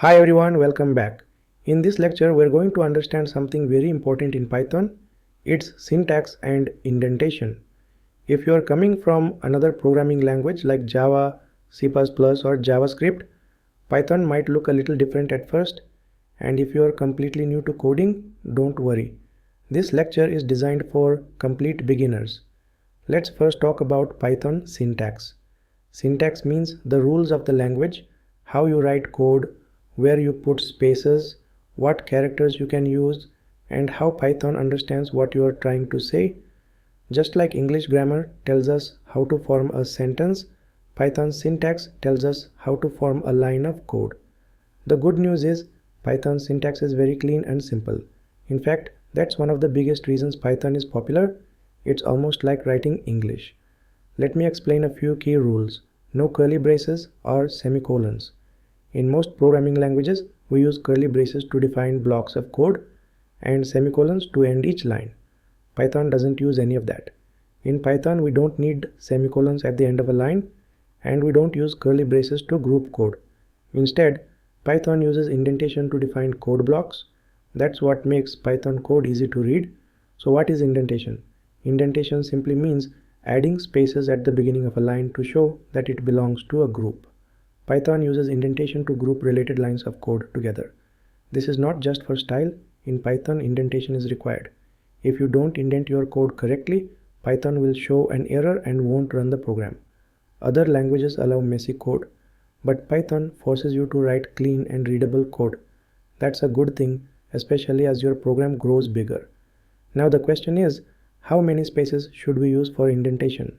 Hi everyone, welcome back. In this lecture, we're going to understand something very important in Python. It's syntax and indentation. If you're coming from another programming language like Java, C++ or JavaScript, Python might look a little different at first. And if you're completely new to coding, don't worry. This lecture is designed for complete beginners. Let's first talk about Python syntax. Syntax means the rules of the language, how you write code, where you put spaces, what characters you can use, and how Python understands what you are trying to say. Just like English grammar tells us how to form a sentence, Python syntax tells us how to form a line of code. The good news is Python syntax is very clean and simple. In fact, that's one of the biggest reasons Python is popular. It's almost like writing English. Let me explain a few key rules. No curly braces or semicolons. In most programming languages, we use curly braces to define blocks of code and semicolons to end each line. Python doesn't use any of that. In Python, we don't need semicolons at the end of a line, and we don't use curly braces to group code. Instead, Python uses indentation to define code blocks. That's what makes Python code easy to read. So what is indentation? Indentation simply means adding spaces at the beginning of a line to show that it belongs to a group. Python uses indentation to group related lines of code together. This is not just for style. In Python, indentation is required. If you don't indent your code correctly, Python will show an error and won't run the program. Other languages allow messy code, but Python forces you to write clean and readable code. That's a good thing, especially as your program grows bigger. Now the question is, how many spaces should we use for indentation?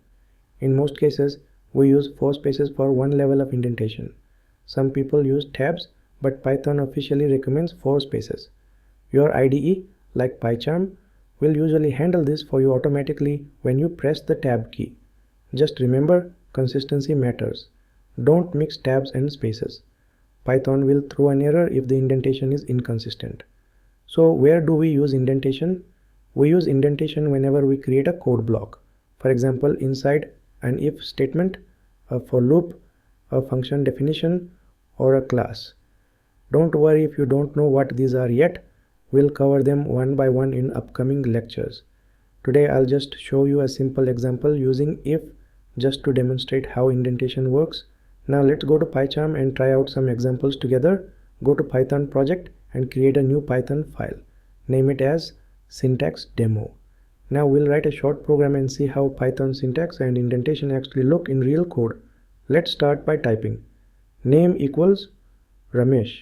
In most cases, we use 4 spaces for one level of indentation. Some people use tabs, but Python officially recommends 4 spaces. Your IDE, like PyCharm, will usually handle this for you automatically when you press the tab key. Just remember, consistency matters. Don't mix tabs and spaces. Python will throw an error if the indentation is inconsistent. So where do we use indentation? We use indentation whenever we create a code block. For example, inside an if statement, a for loop, a function definition, or a class. Don't worry if you don't know what these are yet. We'll cover them one by one in upcoming lectures. Today I'll just show you a simple example using if just to demonstrate how indentation works. Now let's go to PyCharm and try out some examples together. Go to Python project and create a new Python file. Name it as syntax demo. Now we'll write a short program and see how Python syntax and indentation actually look in real code. Let's start by typing name equals Ramesh.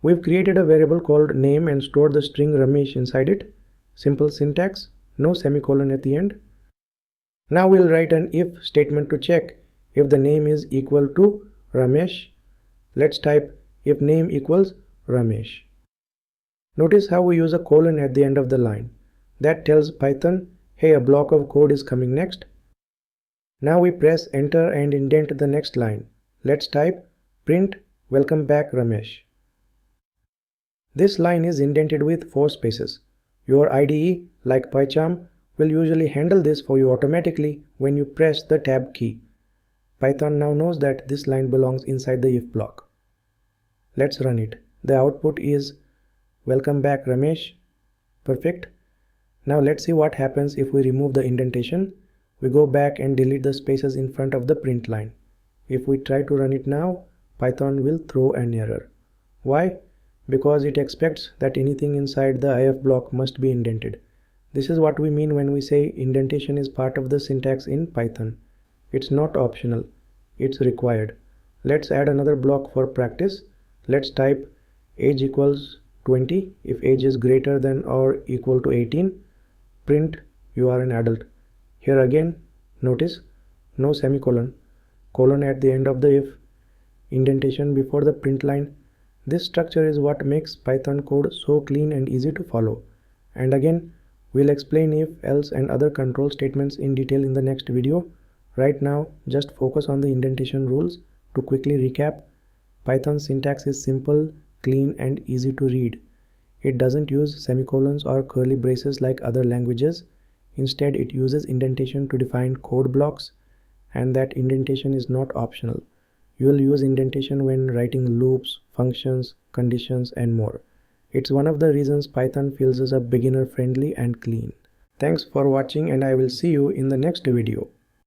We've created a variable called name and stored the string Ramesh inside it. Simple syntax, no semicolon at the end. Now we'll write an if statement to check if the name is equal to Ramesh. Let's type if name equals Ramesh. Notice how we use a colon at the end of the line. That tells Python, hey, a block of code is coming next. Now we press enter and indent the next line. Let's type print welcome back Ramesh. This line is indented with 4 spaces. Your IDE, like PyCharm, will usually handle this for you automatically when you press the tab key. Python now knows that this line belongs inside the if block. Let's run it. The output is welcome back Ramesh. Perfect. Now let's see what happens if we remove the indentation. We go back and delete the spaces in front of the print line. If we try to run it now, Python will throw an error. Why? Because it expects that anything inside the if block must be indented. This is what we mean when we say indentation is part of the syntax in Python. It's not optional, it's required. Let's add another block for practice. Let's type age equals 20 if age is greater than or equal to 18. Print you are an adult. Here again, notice no semicolon, colon at the end of the if, indentation before the print line. This structure is what makes Python code so clean and easy to follow. And again, we'll explain if, else and other control statements in detail in the next video. Right now, just focus on the indentation rules. To quickly recap, Python syntax is simple, clean and easy to read. It doesn't use semicolons or curly braces like other languages. Instead, it uses indentation to define code blocks, and that indentation is not optional. You will use indentation when writing loops, functions, conditions, and more. It's one of the reasons Python feels as a beginner friendly and clean. Thanks for watching, and I will see you in the next video.